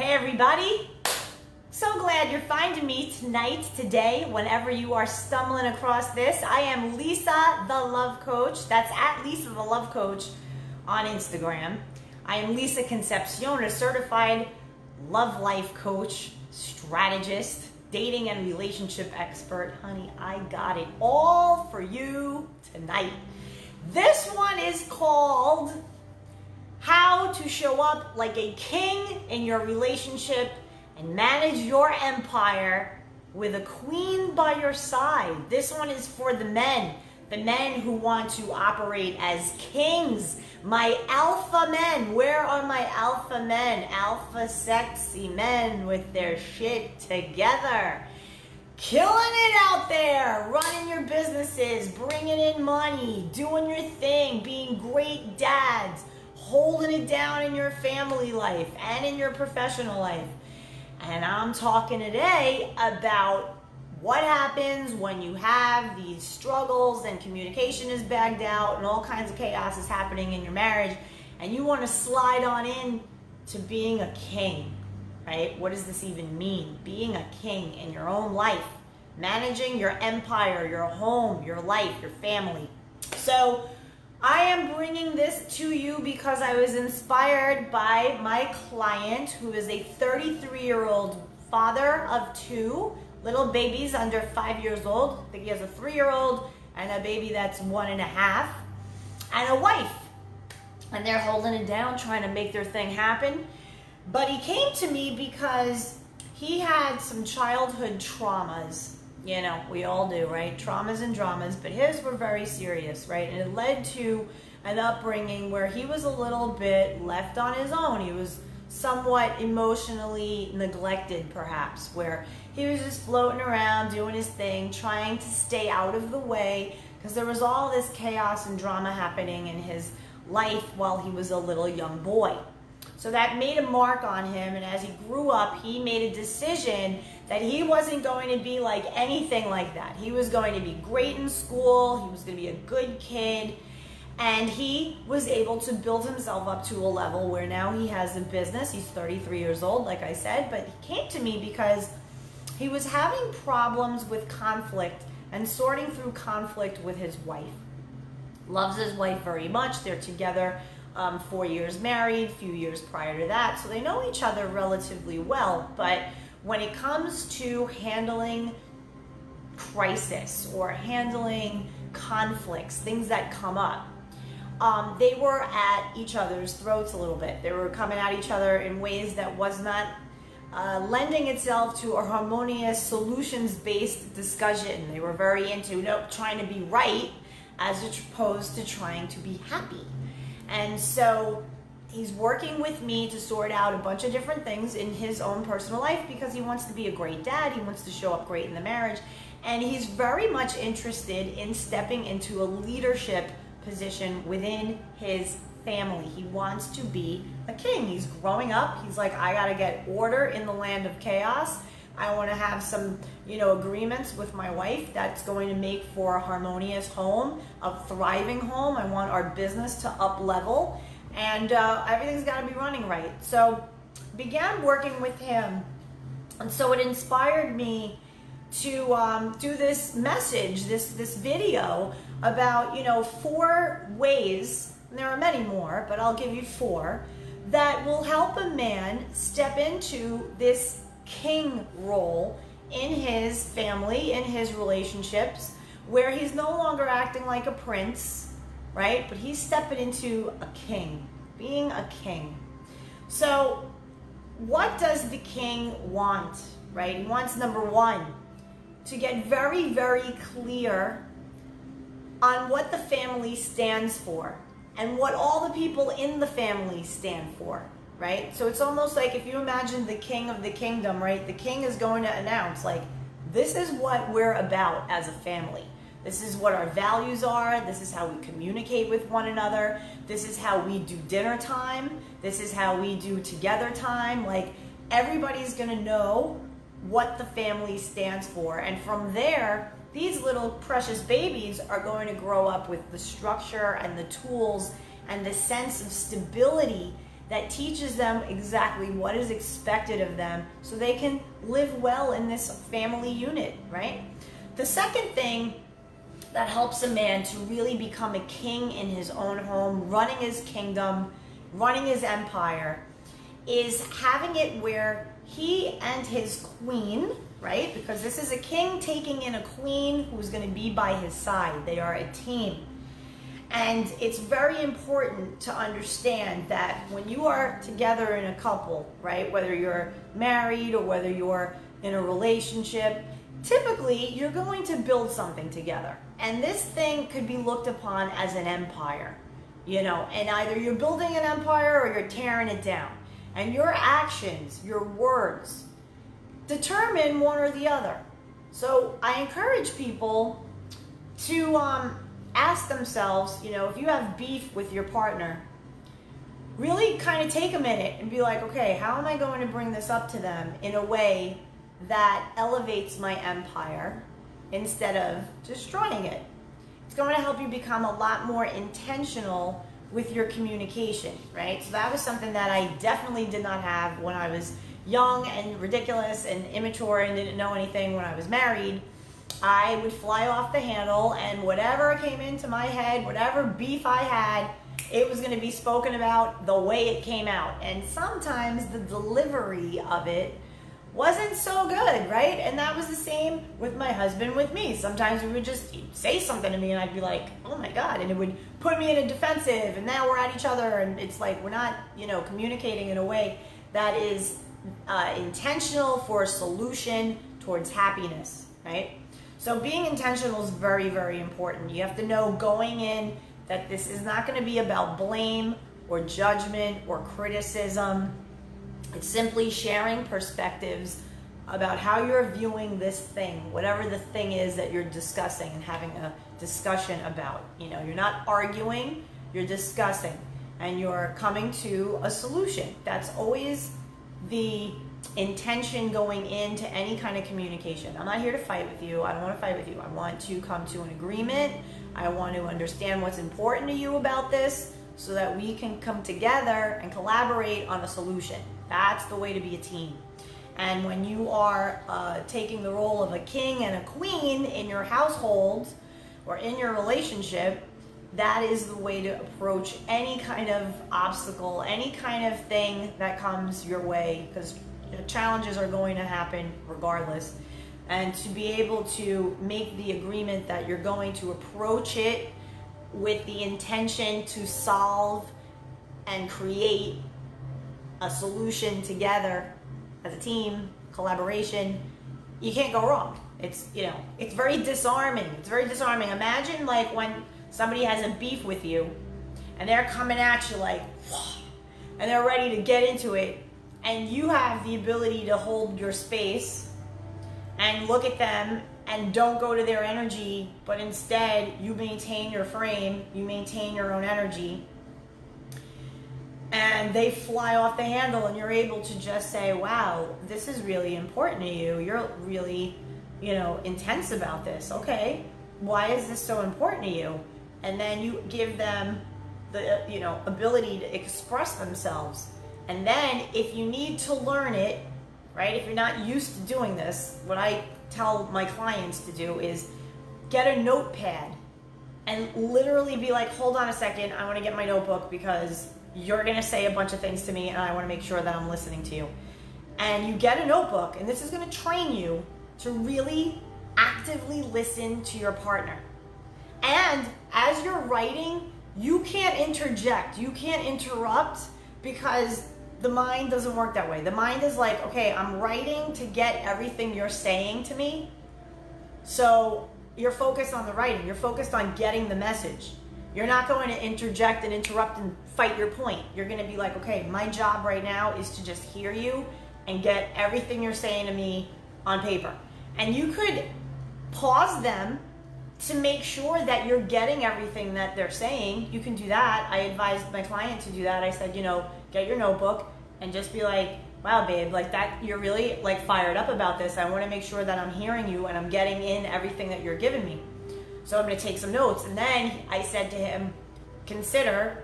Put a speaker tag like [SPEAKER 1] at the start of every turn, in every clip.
[SPEAKER 1] Hey everybody, so glad you're finding me tonight, today, whenever you are stumbling across this. I am Lisa the Love Coach. That's at Lisa the Love Coach on Instagram. I am Lisa Concepcion, a certified love life coach, strategist, dating and relationship expert. Honey, I got it all for you tonight. This one is called How to Show Up Like a King in Your Relationship and Manage Your Empire with a Queen by your side. This one is for the men who want to operate as kings. My alpha men. Where are my alpha men? Alpha sexy men with their shit together. Killing it out there, running your businesses, bringing in money, doing your thing, being great dads, holding it down in your family life and in your professional life. And I'm talking today about what happens when you have these struggles and communication is bagged out and all kinds of chaos is happening in your marriage and you want to slide on in to being a king, right? What does this even mean? Being a king in your own life, managing your empire, your home, your life, your family. So I am bringing this to you because I was inspired by my client who is a 33-year-old father of two little babies under 5 years old. I think he has a 3-year-old and a baby that's 1.5, and a wife. And they're holding it down, trying to make their thing happen. But he came to me because he had some childhood traumas. You know, we all do, right? Traumas and dramas, but his were very serious, right? And it led to an upbringing where he was a little bit left on his own. He was somewhat emotionally neglected, perhaps, where he was just floating around doing his thing, trying to stay out of the way because there was all this chaos and drama happening in his life while he was a little young boy. So that made a mark on him, and as he grew up, he made a decision that he wasn't going to be like anything like that. He was going to be great in school, he was going to be a good kid, and he was able to build himself up to a level where now he has a business. He's 33 years old, like I said, but he came to me because he was having problems with conflict and sorting through conflict with his wife. Loves his wife very much. They're together 4 years married, a few years prior to that, so they know each other relatively well. But when it comes to handling crisis or handling conflicts, things that come up, they were at each other's throats a little bit. They were coming at each other in ways that was not lending itself to a harmonious, solutions-based discussion. They were very into trying to be right as opposed to trying to be happy. And so he's working with me to sort out a bunch of different things in his own personal life because he wants to be a great dad. He wants to show up great in the marriage. And he's very much interested in stepping into a leadership position within his family. He wants to be a king. He's growing up. He's like, I got to get order in the land of chaos. I want to have some, agreements with my wife that's going to make for a harmonious home, a thriving home. I want our business to up level, and everything's got to be running right. So began working with him, and so it inspired me to do this message, this video about 4 ways, and there are many more, but I'll give you 4, that will help a man step into this king role in his family, in his relationships, where he's no longer acting like a prince, right? But he's stepping into a king, being a king. So what does the king want, right? He wants, number 1, to get very, very clear on what the family stands for and what all the people in the family stand for, right? So it's almost like if you imagine the king of the kingdom, right? The king is going to announce, like, this is what we're about as a family. This is what our values are. This is how we communicate with one another. This is how we do dinner time. This is how we do together time. Like, everybody's going to know what the family stands for. And from there, these little precious babies are going to grow up with the structure and the tools and the sense of stability that teaches them exactly what is expected of them so they can live well in this family unit, right? The second thing that helps a man to really become a king in his own home, running his kingdom, running his empire, is having it where he and his queen, right? Because this is a king taking in a queen who's going to be by his side. They are a team. And it's very important to understand that when you are together in a couple, right, whether you're married or whether you're in a relationship, typically you're going to build something together. And this thing could be looked upon as an empire, you know, and either you're building an empire or you're tearing it down. And your actions, your words, determine one or the other. So I encourage people to ask themselves, you know, if you have beef with your partner, really kind of take a minute and be like, okay, how am I going to bring this up to them in a way that elevates my empire instead of destroying it? It's going to help you become a lot more intentional with your communication, right? So that was something that I definitely did not have when I was young and ridiculous and immature and didn't know anything when I was married. I would fly off the handle, and whatever came into my head, whatever beef I had, it was going to be spoken about the way it came out. And sometimes the delivery of it wasn't so good, right? And that was the same with my husband, with me. Sometimes we would just say something to me and I'd be like, oh my God, and it would put me in a defensive, and now we're at each other, and it's like we're not, you know, communicating in a way that is intentional for a solution towards happiness, right? So being intentional is very, very important. You have to know going in that this is not going to be about blame or judgment or criticism. It's simply sharing perspectives about how you're viewing this thing, whatever the thing is that you're discussing and having a discussion about. You know, you're not arguing, you're discussing, and you're coming to a solution. That's always the intention going into any kind of communication. I'm not here to fight with you. I don't want to fight with you. I want to come to an agreement. I want to understand what's important to you about this so that we can come together and collaborate on a solution. That's the way to be a team. And when you are taking the role of a king and a queen in your household or in your relationship, that is the way to approach any kind of obstacle, any kind of thing that comes your way, because challenges are going to happen regardless. And to be able to make the agreement that you're going to approach it with the intention to solve and create a solution together as a team, collaboration, you can't go wrong. It's, you know, it's very disarming. It's very disarming. Imagine like when somebody has a beef with you and they're coming at you like, and they're ready to get into it, and you have the ability to hold your space and look at them and don't go to their energy, but instead you maintain your frame, you maintain your own energy, and they fly off the handle, and you're able to just say, wow, this is really important to you. You're really, you know, intense about this. Okay, why is this so important to you? And then you give them the, you know, ability to express themselves. And then if you need to learn it, right, if you're not used to doing this, what I tell my clients to do is get a notepad and literally be like, hold on a second, I want to get my notebook because you're going to say a bunch of things to me and I want to make sure that I'm listening to you. And you get a notebook, and this is going to train you to really actively listen to your partner. And as you're writing, you can't interject, you can't interrupt, because the mind doesn't work that way. The mind is like, okay, I'm writing to get everything you're saying to me. So you're focused on the writing. You're focused on getting the message. You're not going to interject and interrupt and fight your point. You're going to be like, okay, my job right now is to just hear you and get everything you're saying to me on paper. And you could pause them to make sure that you're getting everything that they're saying. You can do that. I advised my client to do that. I said, you know, get your notebook and just be like, wow, babe, like that, you're really like fired up about this. I want to make sure that I'm hearing you and I'm getting in everything that you're giving me. So I'm going to take some notes. And then I said to him, consider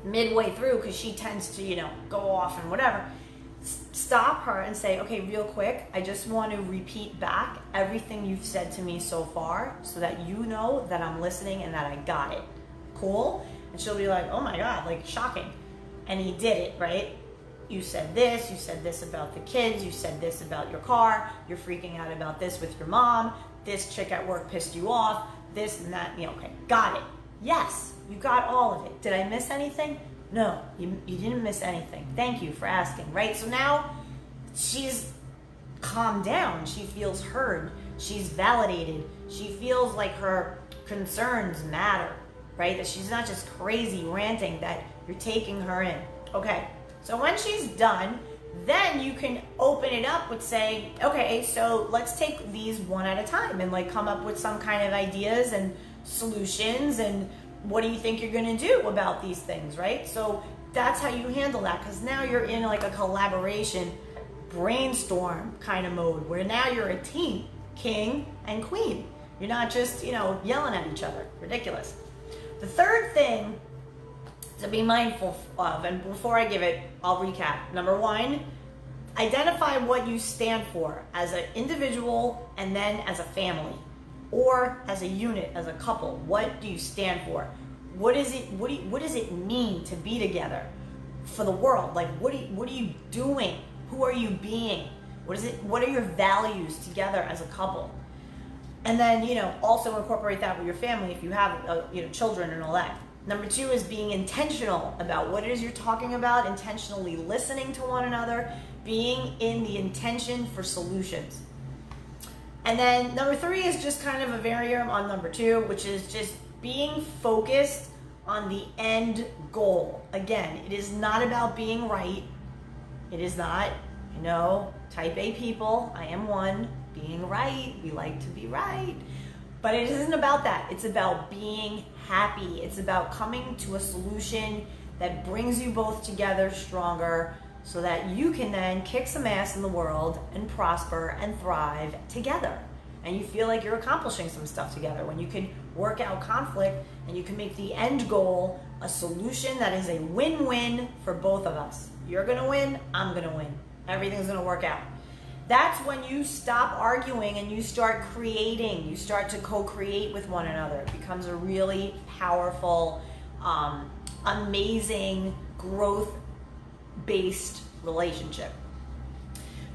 [SPEAKER 1] midway through, because she tends to, go off and whatever, stop her and say, okay, real quick, I just want to repeat back everything you've said to me so far so that you know that I'm listening and that I got it. Cool? And she'll be like, oh my God, like shocking. And he did it, right? You said this about the kids, you said this about your car, you're freaking out about this with your mom, this chick at work pissed you off, this and that, okay, got it. Yes, you got all of it. Did I miss anything? No, you didn't miss anything. Thank you for asking, right? So now she's calmed down. She feels heard. She's validated. She feels like her concerns matter, right? That she's not just crazy ranting, that you're taking her in. Okay, so when she's done, then you can open it up with saying, okay, so let's take these one at a time and like come up with some kind of ideas and solutions, and what do you think you're going to do about these things, right? So that's how you handle that, because now you're in like a collaboration, brainstorm kind of mode, where now you're a team, king and queen. You're not just, yelling at each other. Ridiculous. The third thing to be mindful of, and before I give it, I'll recap. Number one, identify what you stand for as an individual and then as a family, or as a unit, as a couple. What do you stand for? What does it mean to be together for the world? Like, what are you doing? Who are you being? What are your values together as a couple? And then, also incorporate that with your family if you have, children and all that. Number two is being intentional about what it is you're talking about, intentionally listening to one another, being in the intention for solutions. And then number three is just kind of a variant on number two, which is just being focused on the end goal. Again, it is not about being right. It is not, type A people, I am one, being right. We like to be right. But it isn't about that. It's about being happy. It's about coming to a solution that brings you both together stronger, so that you can then kick some ass in the world and prosper and thrive together. And you feel like you're accomplishing some stuff together when you can work out conflict and you can make the end goal a solution that is a win-win for both of us. You're gonna win, I'm gonna win. Everything's gonna work out. That's when you stop arguing and you start creating. You start to co-create with one another. It becomes a really powerful, amazing, growth-based relationship.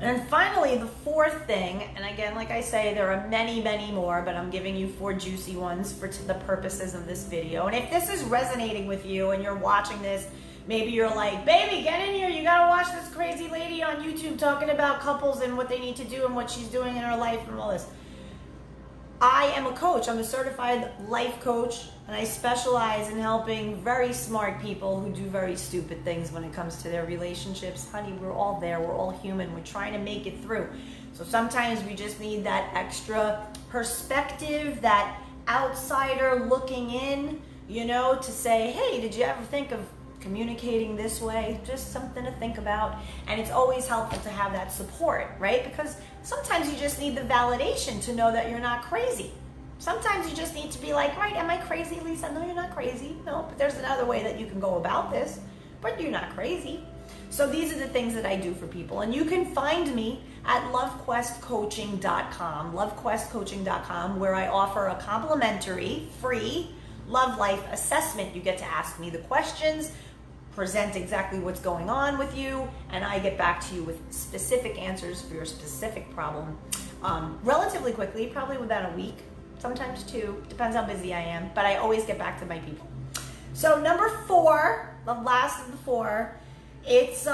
[SPEAKER 1] And then finally, the fourth thing, and again, like I say, there are many, many more, but I'm giving you 4 juicy ones for the purposes of this video. And if this is resonating with you and you're watching this, maybe you're like, baby, get in here. You got to watch this crazy lady on YouTube talking about couples and what they need to do and what she's doing in her life and all this. I am a coach. I'm a certified life coach, and I specialize in helping very smart people who do very stupid things when it comes to their relationships. Honey, we're all there. We're all human. We're trying to make it through. So sometimes we just need that extra perspective, that outsider looking in, to say, hey, did you ever think of communicating this way? Just something to think about. And it's always helpful to have that support, right? Because sometimes you just need the validation to know that you're not crazy. Sometimes you just need to be like, right, am I crazy, Lisa? No, you're not crazy. No, but there's another way that you can go about this, but you're not crazy. So these are the things that I do for people. And you can find me at lovequestcoaching.com, lovequestcoaching.com, where I offer a complimentary, free love life assessment. You get to ask me the questions, present exactly what's going on with you, and I get back to you with specific answers for your specific problem relatively quickly, probably within a week, sometimes 2, depends how busy I am, but I always get back to my people. So number 4, the last of the 4, it's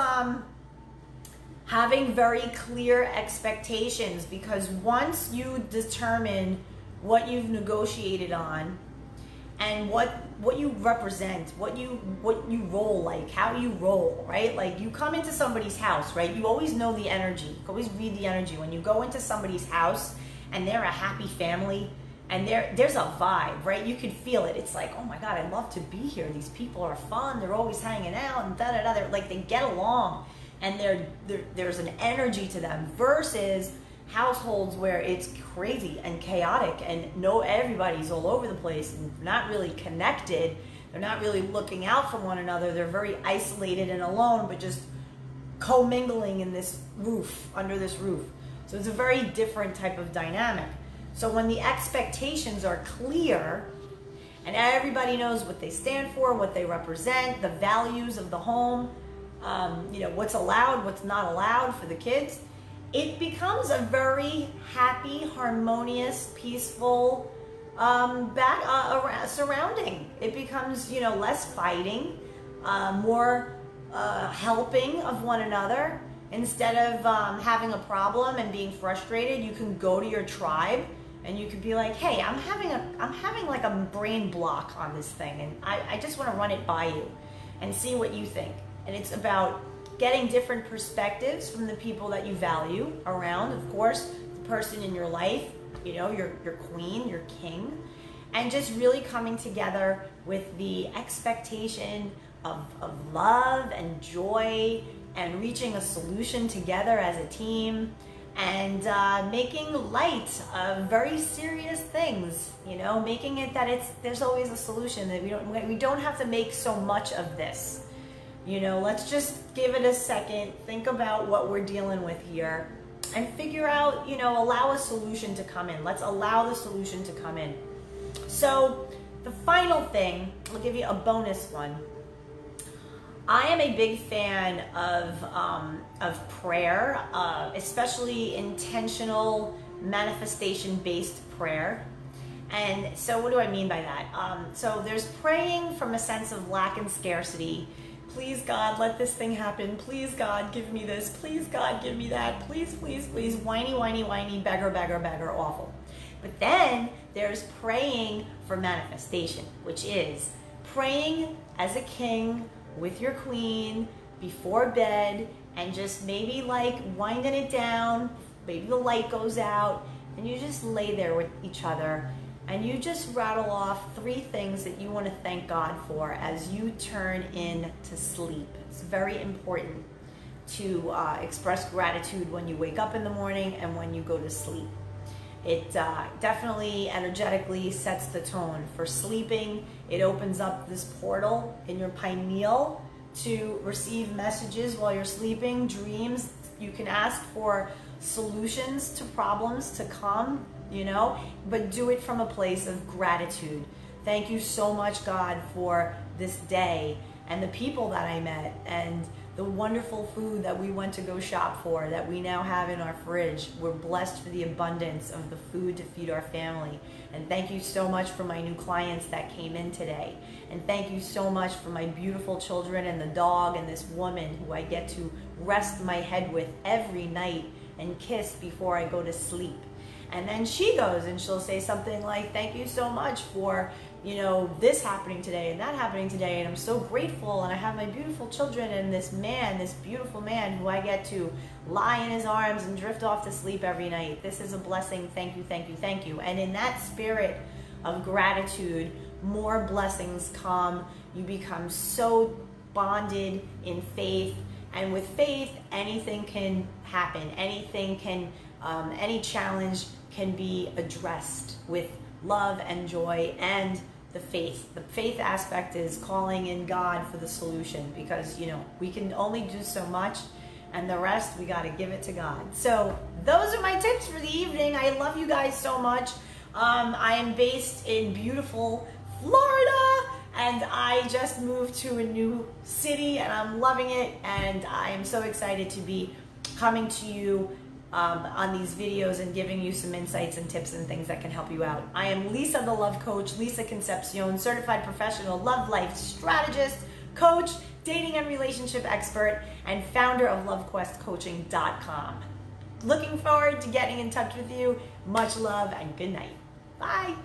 [SPEAKER 1] having very clear expectations, because once you determine what you've negotiated on, and what you represent, what you roll like, how you roll, right? Like, you come into somebody's house, right? You always know the energy. You always read the energy. When you go into somebody's house and they're a happy family and there's a vibe, right? You can feel it. It's like, oh my God, I love to be here. These people are fun. They're always hanging out and da-da-da. They're like, they get along, and there's an energy to them, versus households where it's crazy and chaotic and everybody's all over the place and not really connected. They're not really looking out for one another. They're very isolated and alone, but just commingling in this roof, under this roof. So it's a very different type of dynamic. So when the expectations are clear and everybody knows what they stand for, what they represent, the values of the home, what's allowed, what's not allowed for the kids, it becomes a very happy, harmonious, peaceful surrounding. It becomes, less fighting, more helping of one another. Instead of having a problem and being frustrated, you can go to your tribe and you can be like, hey, I'm having like a brain block on this thing, and I just want to run it by you and see what you think. And it's about getting different perspectives from the people that you value around, of course, the person in your life, your queen, your king, and just really coming together with the expectation of love and joy and reaching a solution together as a team, and making light of very serious things, making it that there's always a solution, that we don't have to make so much of this. Let's just give it a second, think about what we're dealing with here, and figure out, allow a solution to come in. Let's allow the solution to come in. So the final thing, I'll give you a bonus one. I am a big fan of prayer, especially intentional manifestation-based prayer. And so what do I mean by that? So there's praying from a sense of lack and scarcity. Please, God, let this thing happen. Please, God, give me this. Please, God, give me that. Please, please, please. Whiny, whiny, whiny, beggar, beggar, beggar, awful. But then there's praying for manifestation, which is praying as a king with your queen before bed, and just maybe like winding it down, maybe the light goes out, and you just lay there with each other and you just rattle off 3 things that you want to thank God for as you turn in to sleep. It's very important to express gratitude when you wake up in the morning and when you go to sleep. It definitely energetically sets the tone for sleeping. It opens up this portal in your pineal to receive messages while you're sleeping, dreams. You can ask for solutions to problems to come, but do it from a place of gratitude. Thank you so much, God, for this day and the people that I met and the wonderful food that we went to go shop for that we now have in our fridge. We're blessed for the abundance of the food to feed our family. And thank you so much for my new clients that came in today. And thank you so much for my beautiful children and the dog and this woman who I get to rest my head with every night and kiss before I go to sleep. And then she goes and she'll say something like, thank you so much for, this happening today and that happening today, and I'm so grateful, and I have my beautiful children and this beautiful man who I get to lie in his arms and drift off to sleep every night. This is a blessing. Thank you, thank you, thank you. And in that spirit of gratitude, more blessings come. You become so bonded in faith, and with faith, anything can happen. Anything can, any challenge can be addressed with love and joy and the faith. The faith aspect is calling in God for the solution, because we can only do so much, and the rest we got to give it to God. So those are my tips for the evening. I love you guys so much. I am based in beautiful Florida, and I just moved to a new city and I'm loving it, and I am so excited to be coming to you on these videos and giving you some insights and tips and things that can help you out. I am Lisa, the love coach, Lisa Concepcion, certified professional love life strategist, coach, dating and relationship expert, and founder of LoveQuestCoaching.com. Looking forward to getting in touch with you. Much love and good night. Bye.